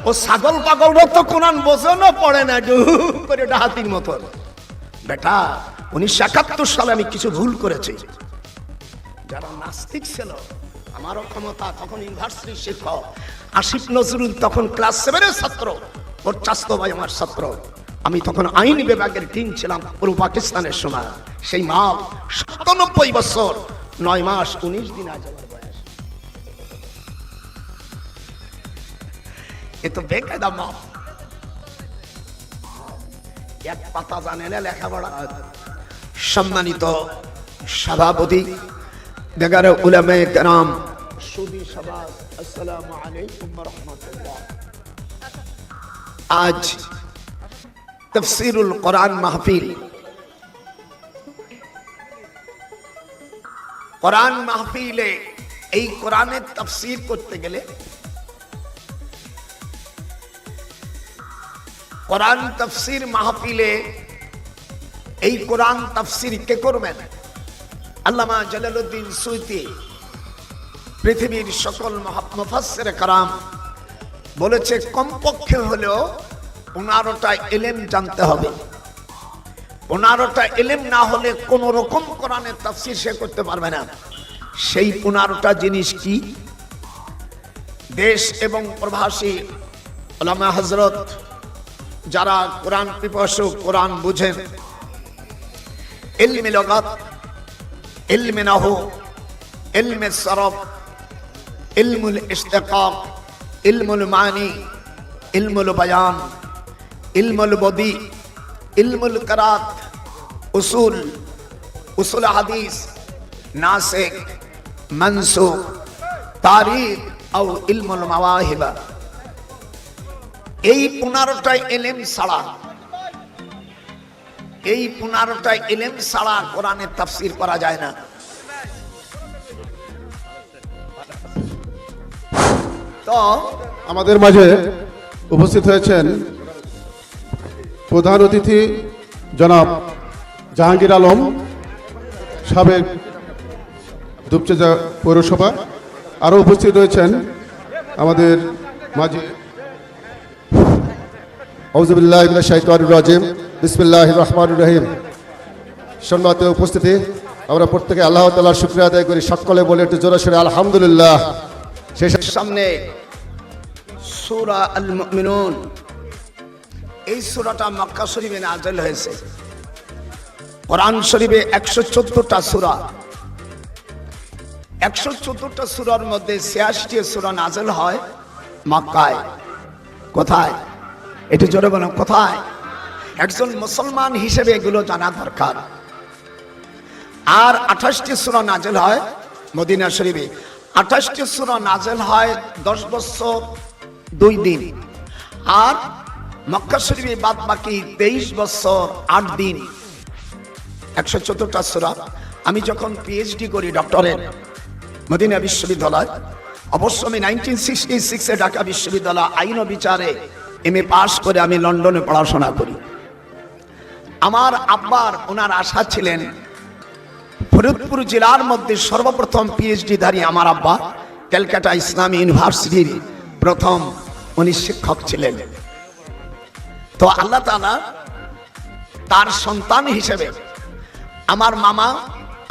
ও ছাগল পাগল তো কোরআন বোঝে না, পড়ে না, করে ডাহাতির মতো। বেটা 1971 সালে আমি কিছু ভুল করেছি। যারা নাস্তিক ছিল, আমারও ক্ষমতা, তখন ইউনিভার্সিটির শিক্ষক আসিফ নজরুল তখন ক্লাস 7 এর ছাত্র, ওর চাচাতো ভাই আমার ছাত্র। আমি তখন আইন বিভাগের ডিন ছিলাম পূর্ব পাকিস্তানের সময়। সেই মাল 97 বছর 9 মাস 19 দিন আজ আমার বয়স। এ তো বেকায়দা মাল, এক পাতা জানে না লেখাপড়া। সম্মানিত সভাপতি, বেগারে উলামায়ে কেরাম, সুদী সভা, আসসালামু আলাইকুম ওয়া রাহমাতুল্লাহ। আজ তাফসীরুল কোরআন মাহফিল। কোরআন মাহফিলে এই কোরআনের তাফসীর করতে গেলে কোরআন তাফসীর মাহফিলে এই কোরআন তাফসীর কে করবেন? আল্লামা জালালউদ্দিন সুয়ুতী পৃথিবীর সকল মুফাসসির کرام বলেছে কমপক্ষে হলেও 15টা ইলম জানতে হবে। 15টা ইলম না হলে কোন রকম কোরআনের তাফসীর সে করতে পারবে না। সেই 15টা জিনিস কি? দেশ এবং প্রবাসী উলামা হযরত যারা কোরআন পিপাসু, কোরআন বুঝেন, ইলমে লগাত, ইলমে নাহু, ইলমে সরফ, ইলমুল ইশতিকাক, ইলমুল মানি, ইলমুল বায়ান, ইলমুল বদি, ইলমুল কিরাত, উসুল হাদিস, নাসিখ, মানসুখ, তারিখ ও ইলমুল মাওয়াহিব। এই 15টা ইলম ছাড়া, এই 15টা ইলম ছাড়া কোরআনের তাফসীর করা যায় না। তো আমাদের মাঝে উপস্থিত হয়েছেন প্রধান অতিথি জনাব জাহাঙ্গীর আলম, সাবেক দুপচাঁচা পৌরসভা। আরও উপস্থিত রয়েছেন আমাদের মাঝে আউযু বিল্লাহি মিনাশ শাইতানির রাজিম, বিসমিল্লাহির রহমানির রহিম। সম্মানিত উপস্থিতি, আমরা প্রত্যেকে আল্লাহ তাআলার শুকরিয়া আদায় করি। সকলে বলে একটু জোরে সোরে আলহামদুলিল্লাহ। শেষের সামনে সূরা আল মুমিনুন, এই সূরাটা মক্কা শরীফে নাযিল হয়েছে। কোরআন শরীফে 114টা সূরা, 114টা সূরার মধ্যে 86টি সূরা নাযিল হয় মক্কায়। কোথায়? একটু জোরে বলুন, কোথায়? একজন মুসলমান হিসেবে এগুলো জানা দরকার। আর 28টি সূরা নাযিল হয় মদিনা শরীফে। 28টি সূরা নাযিল হয় 10 বছর 2 দিন। আর মক্কা শরীফে বাদ বাকি 23 বছর 8 দিন। 114টা সূরা। আমি যখন পিএইচডি করি ডক্টরেট মদিনা বিশ্ববিদ্যালয়, অবশ্য আমি 1966 ঢাকা বিশ্ববিদ্যালয় আইন ও বিচারে এমএ পাশ করে আমি লন্ডনে পড়াশোনা করি। আমার আব্বার ওনার আশা ছিলেন ফরিদপুর জেলার মধ্যে সর্বপ্রথম পিএইচডি ধারী আমার আব্বা ক্যালকাটা ইসলামী ইউনিভার্সিটির প্রথম উনি শিক্ষক ছিলেন। তো আল্লাহ তাআলা তার সন্তান হিসেবে আমার মামা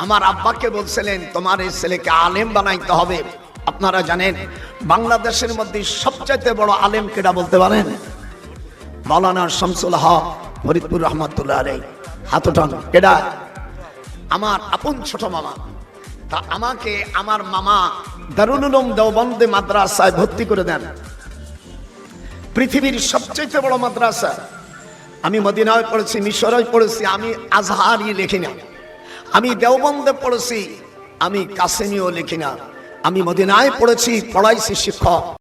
আমার আব্বাকে বলছিলেন, তোমার এই ছেলেকে আলেম বানাইতে হবে। আপনারা জানেন বাংলাদেশের মধ্যে সবচেয়ে বড় আলেম কেডা বলতে পারেন? মাওলানা শামসুল হক ফরিদপুর রহমাতুল্লাহ আলাইহি। হাত উঠান। কেডা? আমার আপন ছোট মামা। তা আমাকে আমার মামা দারুল উলুম দেওবন্দে মাদ্রাসায় ভর্তি করে দেন। পৃথিবীর সবচেয়ে বড় মাদ্রাসা। আমি মদিনায় পড়েছি, মিশরে পড়েছি, আমি আজহারি লিখি না। আমি দেওবন্দে পড়েছি, আমি কাসেমিও লিখি না। আমি মদিনায় পড়েছি, পড়াইছি শিক্ষক।